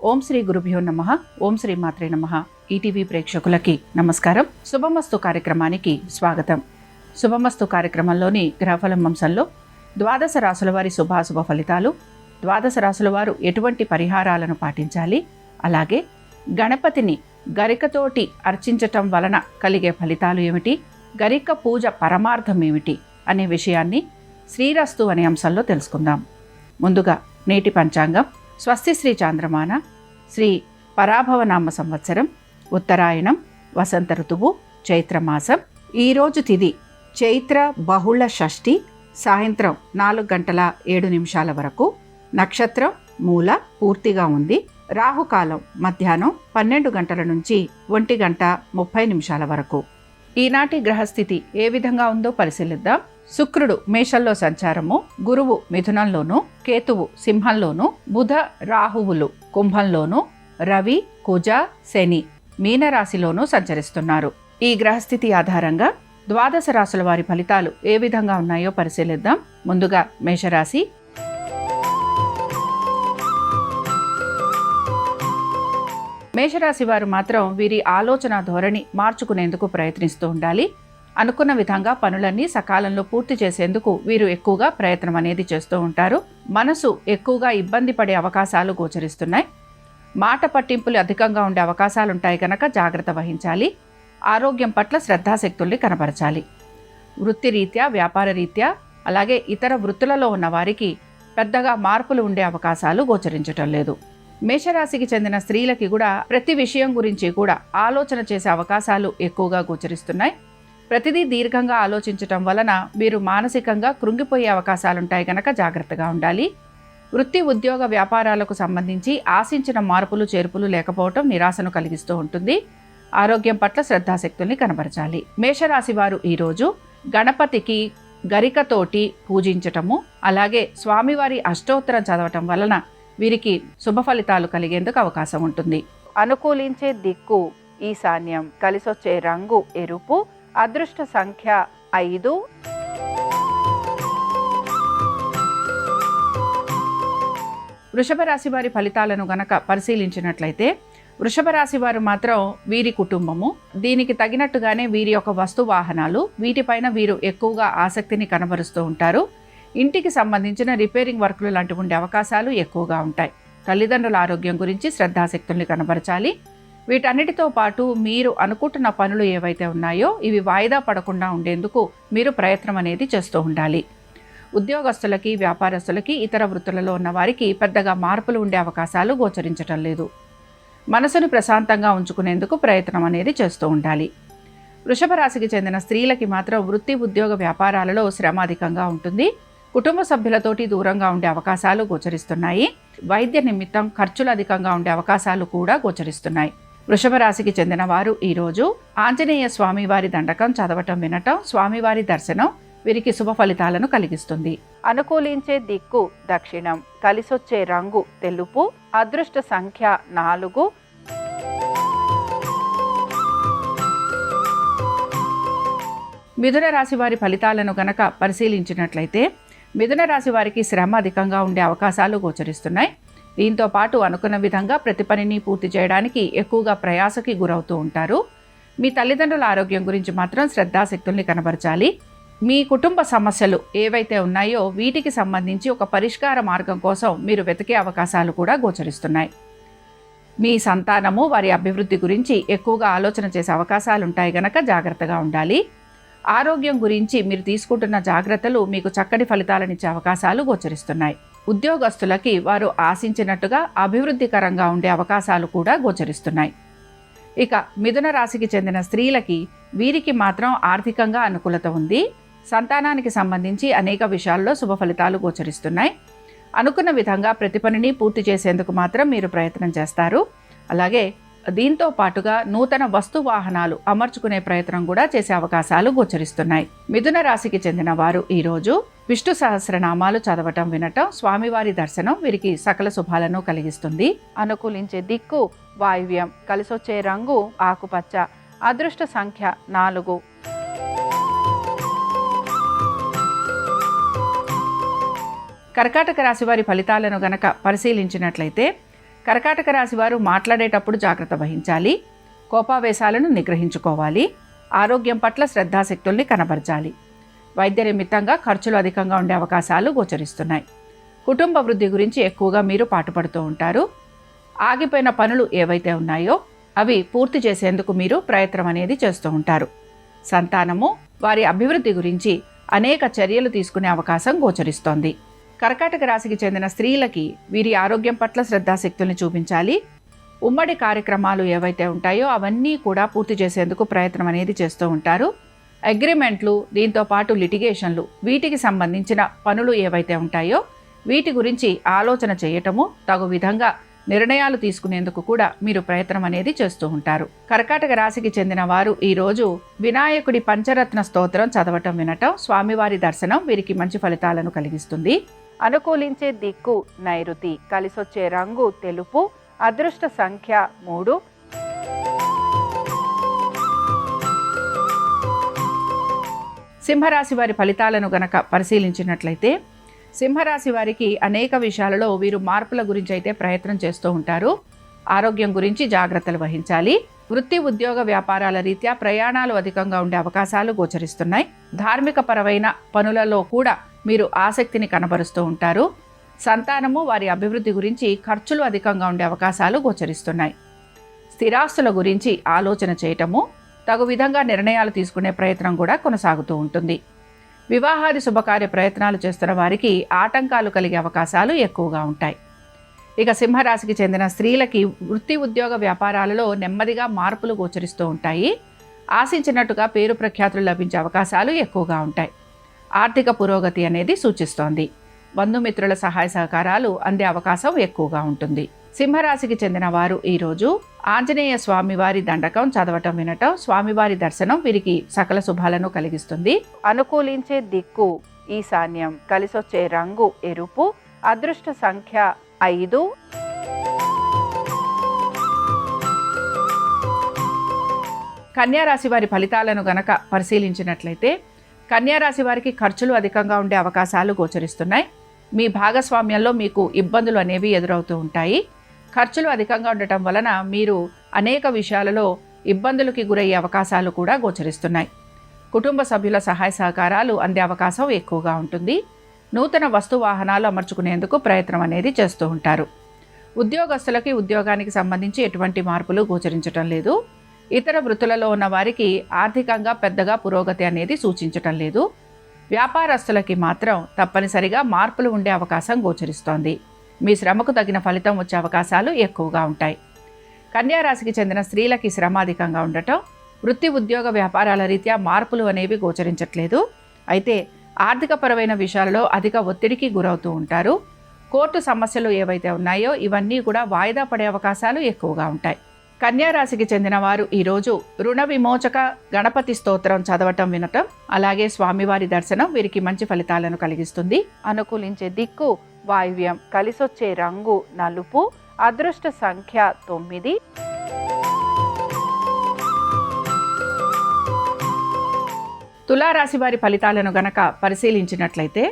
ఓం శ్రీ గురుభ్యో నమః. ఓం శ్రీ మాత్రే నమః. ఈటీవీ ప్రేక్షకులకి నమస్కారం. శుభమస్తు కార్యక్రమానికి స్వాగతం. శుభమస్తు కార్యక్రమంలోని గ్రహఫలం అంశంలో ద్వాదశ రాశుల వారి శుభాశుభ ఫలితాలు, ద్వాదశ రాశుల వారు ఎటువంటి పరిహారాలను పాటించాలి, అలాగే గణపతిని గరికతోటి అర్చించటం వలన కలిగే ఫలితాలు ఏమిటి, గరిక పూజ పరమార్థం ఏమిటి అనే విషయాన్ని శ్రీరస్తు అనే అంశంలో తెలుసుకుందాం. ముందుగా నేటి పంచాంగం. స్వస్తి శ్రీ చాంద్రమాన శ్రీ పరాభవనామ సంవత్సరం, ఉత్తరాయణం, వసంత ఋతువు, చైత్రమాసం. ఈరోజు తిథి చైత్ర బహుళ షష్ఠి, సాయంత్రం 4:07 వరకు. నక్షత్రం మూల పూర్తిగా ఉంది. రాహుకాలం మధ్యాహ్నం 12 గంటల నుంచి 1:30 వరకు. ఈనాటి గ్రహస్థితి ఏ విధంగా ఉందో పరిశీలిద్దాం. శుక్రుడు మేషంలో సంచారము, గురువు మిథునంలోను, కేతువు సింహంలోను, బుధ రాహువులు కుంభంలోను, రవి కుజ శని మీనరాశిలోనూ సంచరిస్తున్నారు. ఈ గ్రహస్థితి ఆధారంగా ద్వాదశ రాశుల వారి ఫలితాలు ఏ విధంగా ఉన్నాయో పరిశీలిద్దాం. ముందుగా మేషరాశి. మేషరాశి వారు మాత్రం వీరి ఆలోచన ధోరణి మార్చుకునేందుకు ప్రయత్నిస్తూ ఉండాలి. అనుకున్న విధంగా పనులన్నీ సకాలంలో పూర్తి చేసేందుకు వీరు ఎక్కువగా ప్రయత్నం అనేది చేస్తూ ఉంటారు. మనసు ఎక్కువగా ఇబ్బంది పడే అవకాశాలు గోచరిస్తున్నాయి. మాట పట్టింపులు అధికంగా ఉండే అవకాశాలుంటాయి కనుక జాగ్రత్త వహించాలి. ఆరోగ్యం పట్ల శ్రద్ధాశక్తుల్ని కనబరచాలి. వృత్తిరీత్యా, వ్యాపార రీత్యా, అలాగే ఇతర వృత్తులలో ఉన్న వారికి పెద్దగా మార్పులు ఉండే అవకాశాలు గోచరించటం లేదు. మేషరాశికి చెందిన స్త్రీలకి కూడా ప్రతి విషయం గురించి కూడా ఆలోచన చేసే అవకాశాలు ఎక్కువగా గోచరిస్తున్నాయి. ప్రతిదీ దీర్ఘంగా ఆలోచించటం వలన మీరు మానసికంగా కృంగిపోయే అవకాశాలుంటాయి కనుక జాగ్రత్తగా ఉండాలి. వృత్తి, ఉద్యోగ, వ్యాపారాలకు సంబంధించి ఆశించిన మార్పులు చేర్పులు లేకపోవటం నిరాశను కలిగిస్తూ ఉంటుంది. ఆరోగ్యం పట్ల శ్రద్ధాశక్తుల్ని కనబరచాలి. మేషరాశి వారు ఈరోజు గణపతికి గరికతోటి పూజించటము, అలాగే స్వామివారి అష్టోత్తరం చదవటం వలన వీరికి శుభ ఫలితాలు కలిగేందుకు అవకాశం ఉంటుంది. అనుకూలించే దిక్కు ఈశాన్యం, కలిసొచ్చే రంగు ఎరుపు, అదృష్ట సంఖ్య 5. వృషభ రాశి వారి ఫలితాలను గనక పరిశీలించినట్లయితే, వృషభ రాశి వారు మాత్రం వీరి కుటుంబము, దీనికి తగినట్టుగానే వీరి యొక్క వస్తు వాహనాలు, వీటిపైన వీరు ఎక్కువగా ఆసక్తిని కనబరుస్తూ ఉంటారు. ఇంటికి సంబంధించిన రిపేరింగ్ వర్కులు లాంటివి ఉండే అవకాశాలు ఎక్కువగా ఉంటాయి. తల్లిదండ్రుల ఆరోగ్యం గురించి శ్రద్ధాశక్తుల్ని కనబరచాలి. వీటన్నిటితో పాటు మీరు అనుకుంటున్న పనులు ఏవైతే ఉన్నాయో ఇవి వాయిదా పడకుండా ఉండేందుకు మీరు ప్రయత్నం అనేది చేస్తూ ఉండాలి. ఉద్యోగస్తులకి, వ్యాపారస్తులకి, ఇతర వృత్తులలో ఉన్న వారికి పెద్దగా మార్పులు ఉండే అవకాశాలు గోచరించటం లేదు. మనసును ప్రశాంతంగా ఉంచుకునేందుకు ప్రయత్నం అనేది చేస్తూ ఉండాలి. వృషభ రాశికి చెందిన స్త్రీలకి మాత్రం వృత్తి, ఉద్యోగ, వ్యాపారాలలో శ్రమ అధికంగా ఉంటుంది. కుటుంబ సభ్యులతోటి దూరంగా ఉండే అవకాశాలు గోచరిస్తున్నాయి. వైద్య నిమిత్తం ఖర్చులు అధికంగా ఉండే అవకాశాలు కూడా గోచరిస్తున్నాయి. వృషభ రాశికి చెందిన వారు ఈరోజు ఆంజనేయ స్వామి వారి దండకం చదవటం, వినటం, స్వామివారి దర్శనం వీరికి శుభ ఫలితాలను కలిగిస్తుంది. అనుకూలించే దిక్కు దక్షిణం, కలిసొచ్చే రంగు తెలుపు, అదృష్ట సంఖ్య 4. మిథున రాశి వారి ఫలితాలను గనక పరిశీలించినట్లయితే, మిథున రాశి వారికి శ్రమ అధికంగా ఉండే అవకాశాలు గోచరిస్తున్నాయి. దీంతో పాటు అనుకున్న విధంగా ప్రతి పనిని పూర్తి చేయడానికి ఎక్కువగా ప్రయాసకి గురవుతూ ఉంటారు. మీ తల్లిదండ్రుల ఆరోగ్యం గురించి మాత్రం శ్రద్ధాశక్తుల్ని కనబరచాలి. మీ కుటుంబ సమస్యలు ఏవైతే ఉన్నాయో వీటికి సంబంధించి ఒక పరిష్కార మార్గం కోసం మీరు వెతికే అవకాశాలు కూడా గోచరిస్తున్నాయి. మీ సంతానము, వారి అభివృద్ధి గురించి ఎక్కువగా ఆలోచన చేసే అవకాశాలు ఉంటాయి గనక జాగ్రత్తగా ఉండాలి. ఆరోగ్యం గురించి మీరు తీసుకుంటున్న జాగ్రత్తలు మీకు చక్కటి ఫలితాలనిచ్చే అవకాశాలు గోచరిస్తున్నాయి. ఉద్యోగస్తులకి వారు ఆశించినట్టుగా అభివృద్ధికరంగా ఉండే అవకాశాలు కూడా గోచరిస్తున్నాయి. ఇక మిథున రాశికి చెందిన స్త్రీలకి వీరికి మాత్రం ఆర్థికంగా అనుకూలత ఉంది. సంతానానికి సంబంధించి అనేక విషయాల్లో శుభ ఫలితాలు గోచరిస్తున్నాయి. అనుకున్న విధంగా ప్రతి పనిని పూర్తి చేసేందుకు మాత్రం మీరు ప్రయత్నం చేస్తారు. అలాగే దీంతో పాటుగా నూతన వస్తు వాహనాలు అమర్చుకునే ప్రయత్నం కూడా చేసే అవకాశాలు గోచరిస్తున్నాయి. మిథున రాశికి చెందిన వారు ఈరోజు విష్ణు సహస్రనామాలు చదవటం, వినటం, స్వామివారి దర్శనం వీరికి సకల శుభాలను కలిగిస్తుంది. అనుకూలించే దిక్కు వాయువ్యం, కలిసొచ్చే రంగు ఆకుపచ్చ, అదృష్ట సంఖ్య 4. కర్కాటక రాశి వారి ఫలితాలను గనక పరిశీలించినట్లయితే, కర్కాటక రాశి వారు మాట్లాడేటప్పుడు జాగ్రత్త వహించాలి. కోపావేశాలను నిగ్రహించుకోవాలి. ఆరోగ్యం పట్ల శ్రద్ధాశక్తుల్ని కనబరచాలి. వైద్య నిమిత్తంగా ఖర్చులు అధికంగా ఉండే అవకాశాలు గోచరిస్తున్నాయి. కుటుంబ వృద్ధి గురించి ఎక్కువగా మీరు పాటుపడుతూ ఉంటారు. ఆగిపోయిన పనులు ఏవైతే ఉన్నాయో అవి పూర్తి చేసేందుకు మీరు ప్రయత్నం అనేది చేస్తూ ఉంటారు. సంతానము, వారి అభివృద్ధి గురించి అనేక చర్యలు తీసుకునే అవకాశం గోచరిస్తోంది. కర్కాటక రాశికి చెందిన స్త్రీలకి వీరి ఆరోగ్యం పట్ల శ్రద్ధాశక్తుల్ని చూపించాలి. ఉమ్మడి కార్యక్రమాలు ఏవైతే ఉంటాయో అవన్నీ కూడా పూర్తి చేసేందుకు ప్రయత్నం అనేది చేస్తూ ఉంటారు. అగ్రిమెంట్లు, దీంతో పాటు లిటిగేషన్లు, వీటికి సంబంధించిన పనులు ఏవైతే ఉంటాయో వీటి గురించి ఆలోచన చేయటము, తగు విధంగా నిర్ణయాలు తీసుకునేందుకు కూడా మీరు ప్రయత్నం అనేది చేస్తూ ఉంటారు. కర్కాటక రాశికి చెందిన వారు ఈరోజు వినాయకుడి పంచరత్న స్తోత్రం చదవటం, వినటం, స్వామివారి దర్శనం వీరికి మంచి ఫలితాలను కలిగిస్తుంది. అనుకూలించే దిక్కు నైరుతి, కలిసొచ్చే రంగు తెలుపు, అదృష్ట సంఖ్య 3. సింహరాశి వారి ఫలితాలను గనక పరిశీలించినట్లయితే సింహరాశి వారికి అనేక విషయాలలో వీరు మార్పుల గురించి అయితే ప్రయత్నం చేస్తూ ఉంటారు. ఆరోగ్యం గురించి జాగ్రత్తలు వహించాలి. వృత్తి, ఉద్యోగ, వ్యాపారాల రీత్యా ప్రయాణాలు అధికంగా ఉండే అవకాశాలు గోచరిస్తున్నాయి. ధార్మిక పరమైన పనులలో కూడా మీరు ఆసక్తిని కనబరుస్తూ ఉంటారు. సంతానము, వారి అభివృద్ధి గురించి ఖర్చులు అధికంగా ఉండే అవకాశాలు గోచరిస్తున్నాయి. స్థిరాస్తుల గురించి ఆలోచన చేయటము, తగు విధంగా నిర్ణయాలు తీసుకునే ప్రయత్నం కూడా కొనసాగుతూ ఉంటుంది. వివాహాది శుభకార్య ప్రయత్నాలు చేస్తున్న వారికి ఆటంకాలు కలిగే అవకాశాలు ఎక్కువగా ఉంటాయి. ఇక సింహరాశికి చెందిన స్త్రీలకి వృత్తి, ఉద్యోగ, వ్యాపారాలలో నెమ్మదిగా మార్పులు గోచరిస్తూ ఉంటాయి. ఆశించినట్టుగా పేరు ప్రఖ్యాతులు లభించే అవకాశాలు ఎక్కువగా ఉంటాయి. ఆర్థిక పురోగతి అనేది సూచిస్తోంది. బంధుమిత్రుల సహాయ సహకారాలు అందే అవకాశం ఎక్కువగా ఉంటుంది. సింహరాశికి చెందిన వారు ఈరోజు ఆంజనేయ స్వామివారి దండకం చదవటం, వినటం, స్వామివారి దర్శనం వీరికి సకల శుభాలను కలిగిస్తుంది. అనుకూలించే దిక్కు ఈశాన్యం, కలిసొచ్చే రంగు ఎరుపు, అదృష్ట సంఖ్య 5. కన్యారాశి వారి ఫలితాలను గనక పరిశీలించినట్లయితే కన్యారాశి వారికి ఖర్చులు అధికంగా ఉండే అవకాశాలు గోచరిస్తున్నాయి. మీ భాగస్వామ్యంలో మీకు ఇబ్బందులు అనేవి ఎదురవుతూ ఉంటాయి. ఖర్చులు అధికంగా ఉండటం వలన మీరు అనేక విషయాలలో ఇబ్బందులకి గురయ్యే అవకాశాలు కూడా గోచరిస్తున్నాయి. కుటుంబ సభ్యుల సహాయ సహకారాలు అందే అవకాశం ఎక్కువగా ఉంటుంది. నూతన వస్తు వాహనాలు అమర్చుకునేందుకు ప్రయత్నం అనేది చేస్తూ ఉంటారు. ఉద్యోగస్తులకి ఉద్యోగానికి సంబంధించి ఎటువంటి మార్పులు గోచరించటం లేదు. ఇతర వృత్తులలో ఉన్న వారికి ఆర్థికంగా పెద్దగా పురోగతి అనేది సూచించటం లేదు. వ్యాపారస్తులకి మాత్రం తప్పనిసరిగా మార్పులు ఉండే అవకాశం గోచరిస్తోంది. మీ శ్రమకు తగిన ఫలితం వచ్చే అవకాశాలు ఎక్కువగా ఉంటాయి. కన్యారాశికి చెందిన స్త్రీలకి శ్రమ అధికంగా ఉండటం, వృత్తి, ఉద్యోగ, వ్యాపారాల రీత్యా మార్పులు అనేవి గోచరించట్లేదు. అయితే ఆర్థికపరమైన విషయాలలో అధిక ఒత్తిడికి గురవుతూ ఉంటారు. కోర్టు సమస్యలు ఏవైతే ఉన్నాయో ఇవన్నీ కూడా వాయిదా పడే అవకాశాలు ఎక్కువగా ఉంటాయి. కన్యారాశికి చెందిన వారు ఈరోజు రుణ విమోచక గణపతి స్తోత్రం చదవటం, వినటం, అలాగే స్వామివారి దర్శనం వీరికి మంచి ఫలితాలను కలిగిస్తుంది. అనుకూలించే దిక్కు వాయువ్యం, కలిసొచ్చే రంగు నలుపు, అదృష్ట సంఖ్య 9. తులారాశి వారి ఫలితాలను గనక పరిశీలించినట్లయితే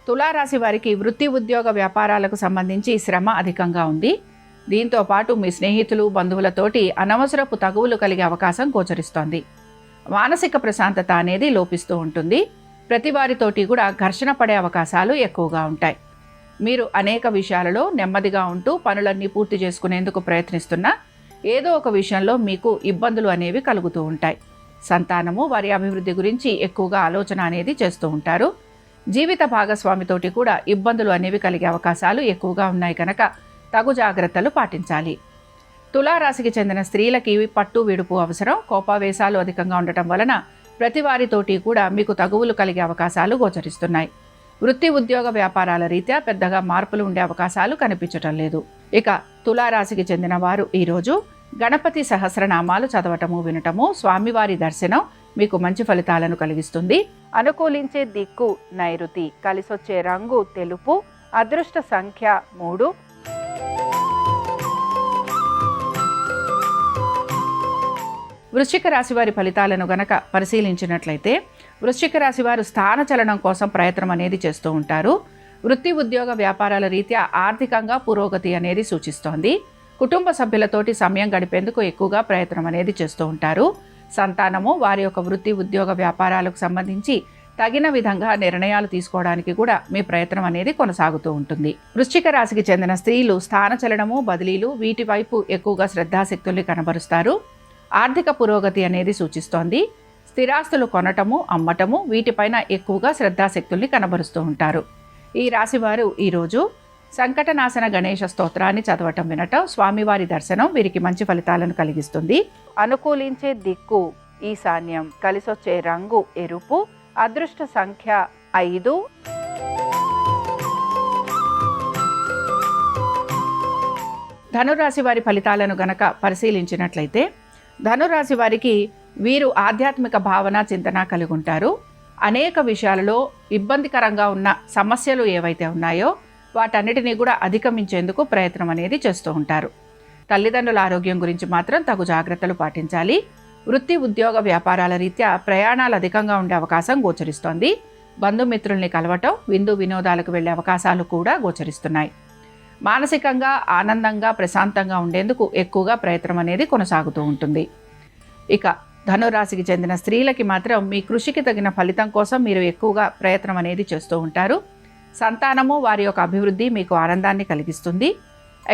తులారాశి వారికి వృత్తి, ఉద్యోగ, వ్యాపారాలకు సంబంధించి శ్రమ అధికంగా ఉంది. దీంతో పాటు మీ స్నేహితులు, బంధువులతోటి అనవసరపు తగువులు కలిగే అవకాశం గోచరిస్తోంది. మానసిక ప్రశాంతత అనేది లోపిస్తూ ఉంటుంది. ప్రతి వారితోటి కూడా ఘర్షణ పడే అవకాశాలు ఎక్కువగా ఉంటాయి. మీరు అనేక విషయాలలో నెమ్మదిగా ఉంటూ పనులన్నీ పూర్తి చేసుకునేందుకు ప్రయత్నిస్తున్నా ఏదో ఒక విషయంలో మీకు ఇబ్బందులు అనేవి కలుగుతూ ఉంటాయి. సంతానము, వారి అభివృద్ధి గురించి ఎక్కువగా ఆలోచన అనేది చేస్తూ ఉంటారు. జీవిత భాగస్వామితోటి కూడా ఇబ్బందులు అనేవి కలిగే అవకాశాలు ఎక్కువగా ఉన్నాయి కనుక తగు జాగ్రత్తలు పాటించాలి. తులారాశికి చెందిన స్త్రీలకి పట్టు విడుపు అవసరం. కోపావేశాలు అధికంగా ఉండటం వలన ప్రతి వారితోటి కూడా మీకు తగువులు కలిగే అవకాశాలు గోచరిస్తున్నాయి. వృత్తి, ఉద్యోగ, వ్యాపారాల రీత్యా పెద్దగా మార్పులు ఉండే అవకాశాలు కనిపించటం లేదు. ఇక తులారాశికి చెందిన వారు ఈరోజు గణపతి సహస్రనామాలు చదవటము, వినటము, స్వామివారి దర్శనం మీకు మంచి ఫలితాలను కలిగిస్తుంది. అనుకూలించే దిక్కు నైరుతి, కలిసొచ్చే రంగు తెలుపు, అదృష్ట సంఖ్య 3. వృశ్చిక రాశి వారి ఫలితాలను గనక పరిశీలించినట్లయితే వృశ్చిక రాశి వారు స్థానచలనం కోసం ప్రయత్నం అనేది చేస్తూ ఉంటారు. వృత్తి, ఉద్యోగ, వ్యాపారాల రీత్యా ఆర్థికంగా పురోగతి అనేది సూచిస్తోంది. కుటుంబ సభ్యులతోటి సమయం గడిపేందుకు ఎక్కువగా ప్రయత్నం అనేది చేస్తూ ఉంటారు. సంతానము వారి యొక్క వృత్తి ఉద్యోగ వ్యాపారాలకు సంబంధించి తగిన విధంగా నిర్ణయాలు తీసుకోవడానికి కూడా మీ ప్రయత్నం అనేది కొనసాగుతూ ఉంటుంది. వృశ్చిక రాశికి చెందిన స్త్రీలు స్థానచలనము, బదిలీలు వీటి వైపు ఎక్కువగా శ్రద్ధాశక్తుల్ని కనబరుస్తారు. ఆర్థిక పురోగతి అనేది సూచిస్తోంది. స్థిరాస్తులు కొనటము, అమ్మటము వీటిపైన ఎక్కువగా శ్రద్ధాశక్తుల్ని కనబరుస్తూ ఉంటారు. ఈ రాశివారు ఈరోజు సంకటనాశన గణేష స్తోత్రాన్ని చదవటం, వినటం, స్వామివారి దర్శనం వీరికి మంచి ఫలితాలను కలిగిస్తుంది. అనుకూలించే దిక్కు ఈశాన్యం, కలిసొచ్చే రంగు ఎరుపు, అదృష్ట సంఖ్య 5. ధనురాశి వారి ఫలితాలను గనక పరిశీలించినట్లయితే ధనురాశి వారికి వీరు ఆధ్యాత్మిక భావన, చింతన కలిగి ఉంటారు. అనేక విషయాలలో ఇబ్బందికరంగా ఉన్న సమస్యలు ఏవైతే ఉన్నాయో వాటన్నిటినీ కూడా అధిగమించేందుకు ప్రయత్నం అనేది చేస్తూ ఉంటారు. తల్లిదండ్రుల ఆరోగ్యం గురించి మాత్రం తగు జాగ్రత్తలు పాటించాలి. వృత్తి ఉద్యోగ వ్యాపారాల రీత్యా ప్రయాణాలు అధికంగా ఉండే అవకాశం గోచరిస్తోంది. బంధుమిత్రుల్ని కలవటం, విందు వినోదాలకు వెళ్లే అవకాశాలు కూడా గోచరిస్తున్నాయి. మానసికంగా ఆనందంగా ప్రశాంతంగా ఉండేందుకు ఎక్కువగా ప్రయత్నం అనేది కొనసాగుతూ ఉంటుంది. ఇక ధనురాశికి చెందిన స్త్రీలకి మాత్రం మీ కృషికి తగిన ఫలితం కోసం మీరు ఎక్కువగా ప్రయత్నం అనేది చేస్తూ ఉంటారు. సంతానము వారి యొక్క అభివృద్ధి మీకు ఆనందాన్ని కలిగిస్తుంది.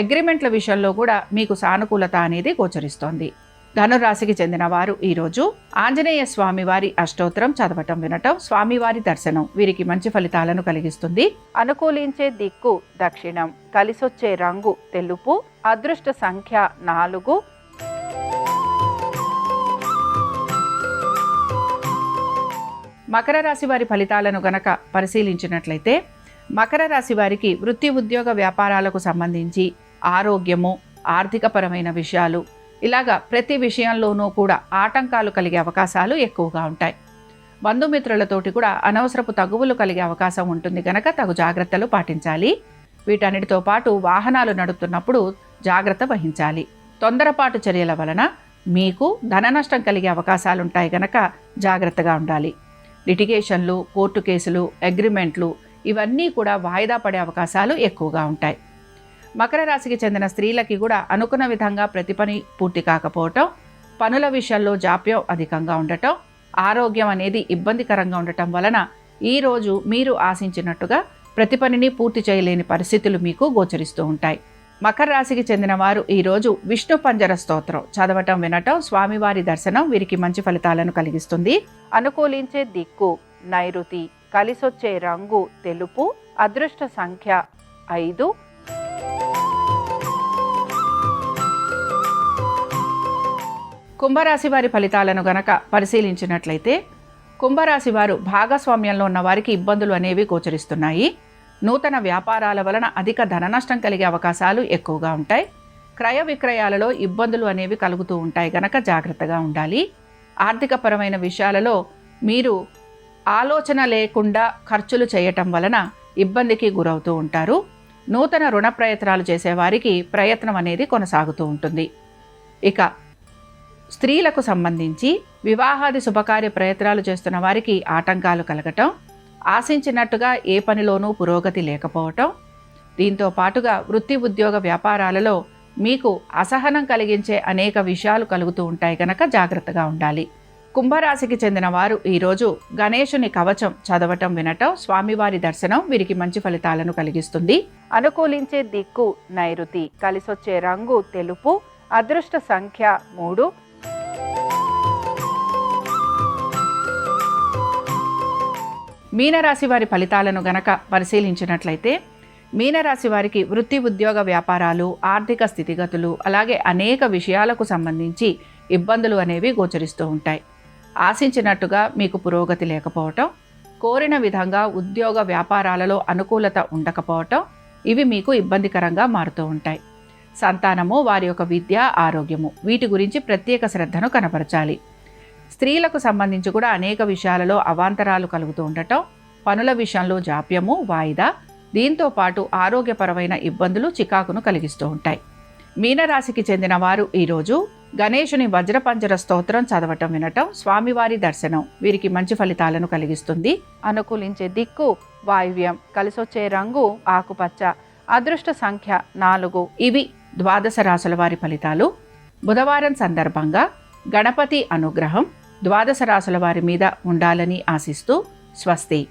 అగ్రిమెంట్ల విషయంలో కూడా మీకు సానుకూలత అనేది గోచరిస్తోంది. ధనురాశికి చెందిన వారు ఈరోజు ఆంజనేయ స్వామివారి అష్టోత్తరం చదవటం, వినటం, స్వామివారి దర్శనం వీరికి మంచి ఫలితాలను కలిగిస్తుంది. అనుకూలించే దిక్కు దక్షిణం, కలిసొచ్చే రంగు తెలుపు, అదృష్ట సంఖ్య 4. మకర రాశి వారి ఫలితాలను గనక పరిశీలించినట్లయితే మకర రాశి వారికి వృత్తి ఉద్యోగ వ్యాపారాలకు సంబంధించి ఆరోగ్యము, ఆర్థికపరమైన విషయాలు ఇలాగా ప్రతి విషయంలోనూ కూడా ఆటంకాలు కలిగే అవకాశాలు ఎక్కువగా ఉంటాయి. బంధుమిత్రులతోటి కూడా అనవసరపు తగువులు కలిగే అవకాశం ఉంటుంది కనుక తగు జాగ్రత్తలు పాటించాలి. వీటన్నిటితో పాటు వాహనాలు నడుపుతున్నప్పుడు జాగ్రత్త వహించాలి. తొందరపాటు చర్యల వలన మీకు ధన నష్టం కలిగే అవకాశాలు ఉంటాయి కనుక జాగ్రత్తగా ఉండాలి. లిటిగేషన్లు, కోర్టు కేసులు, అగ్రిమెంట్లు ఇవన్నీ కూడా వాయిదా పడే అవకాశాలు ఎక్కువగా ఉంటాయి. మకర రాశికి చెందిన స్త్రీలకి కూడా అనుకున్న విధంగా ప్రతి పని పూర్తి కాకపోవటం, పనుల విషయంలో జాప్యం అధికంగా ఉండటం, ఆరోగ్యం అనేది ఇబ్బందికరంగా ఉండటం వలన ఈరోజు మీరు ఆశించినట్టుగా ప్రతి పనిని పూర్తి చేయలేని పరిస్థితులు మీకు గోచరిస్తూ ఉంటాయి. మకర రాశికి చెందిన వారు ఈరోజు విష్ణు పంజర స్తోత్రం చదవటం, వినటం, స్వామివారి దర్శనం వీరికి మంచి ఫలితాలను కలిగిస్తుంది. అనుకూలించే దిక్కు నైరుతి, కలిసొచ్చే రంగు తెలుపు, అదృష్ట సంఖ్య 5. కుంభరాశి వారి ఫలితాలను గనక పరిశీలించినట్లయితే కుంభరాశి వారు భాగస్వామ్యంలో ఉన్న వారికి ఇబ్బందులు అనేవి గోచరిస్తున్నాయి. నూతన వ్యాపారాల వలన అధిక ధన నష్టం కలిగే అవకాశాలు ఎక్కువగా ఉంటాయి. క్రయ విక్రయాలలో ఇబ్బందులు అనేవి కలుగుతూ ఉంటాయి గనక జాగ్రత్తగా ఉండాలి. ఆర్థికపరమైన విషయాలలో మీరు ఆలోచన లేకుండా ఖర్చులు చేయటం వలన ఇబ్బందికి గురవుతూ ఉంటారు. నూతన రుణ ప్రయత్నాలు చేసేవారికి ప్రయత్నం అనేది కొనసాగుతూ ఉంటుంది. ఇక స్త్రీలకు సంబంధించి వివాహాది శుభకార్య ప్రయత్నాలు చేస్తున్న వారికి ఆటంకాలు కలగటం, ఆశించినట్టుగా ఏ పనిలోనూ పురోగతి లేకపోవటం, దీంతో పాటుగా వృత్తి ఉద్యోగ వ్యాపారాలలో మీకు అసహనం కలిగించే అనేక విషయాలు కలుగుతూ ఉంటాయి కనుక జాగ్రత్తగా ఉండాలి. కుంభరాశికి చెందిన వారు ఈరోజు గణేశుని కవచం చదవటం, వినటం, స్వామివారి దర్శనం వీరికి మంచి ఫలితాలను కలిగిస్తుంది. అనుకూలించే దిక్కు నైరుతి, కలిసొచ్చే రంగు తెలుపు, అదృష్ట సంఖ్య 3. మీనరాశి వారి ఫలితాలను గనక పరిశీలించినట్లయితే మీనరాశి వారికి వృత్తి ఉద్యోగ వ్యాపారాలు, ఆర్థిక స్థితిగతులు అలాగే అనేక విషయాలకు సంబంధించి ఇబ్బందులు అనేవి గోచరిస్తూ ఉంటాయి. ఆశించినట్టుగా మీకు పురోగతి లేకపోవటం, కోరిన విధంగా ఉద్యోగ వ్యాపారాలలో అనుకూలత ఉండకపోవటం ఇవి మీకు ఇబ్బందికరంగా మారుతూ ఉంటాయి. సంతానము, వారి యొక్క విద్య, ఆరోగ్యము వీటి గురించి ప్రత్యేక శ్రద్ధను కనపరచాలి. స్త్రీలకు సంబంధించి కూడా అనేక విషయాలలో అవాంతరాలు కలుగుతూ ఉండటం, పనుల విషయంలో జాప్యము, వాయిదా, దీంతో పాటు ఆరోగ్యపరమైన ఇబ్బందులు చికాకును కలిగిస్తూ ఉంటాయి. మీనరాశికి చెందిన వారు ఈరోజు గణేశుని వజ్రపంజర స్తోత్రం చదవటం, వినటం, స్వామివారి దర్శనం వీరికి మంచి ఫలితాలను కలిగిస్తుంది. అనుకూలించే దిక్కు వాయువ్యం, కలిసొచ్చే రంగు ఆకుపచ్చ, అదృష్ట సంఖ్య 4. ఇవి ద్వాదశ రాశుల వారి ఫలితాలు. బుధవారం సందర్భంగా గణపతి అనుగ్రహం ద్వాదశ రాశుల వారి మీద ఉండాలని ఆశిస్తూ స్వస్తి.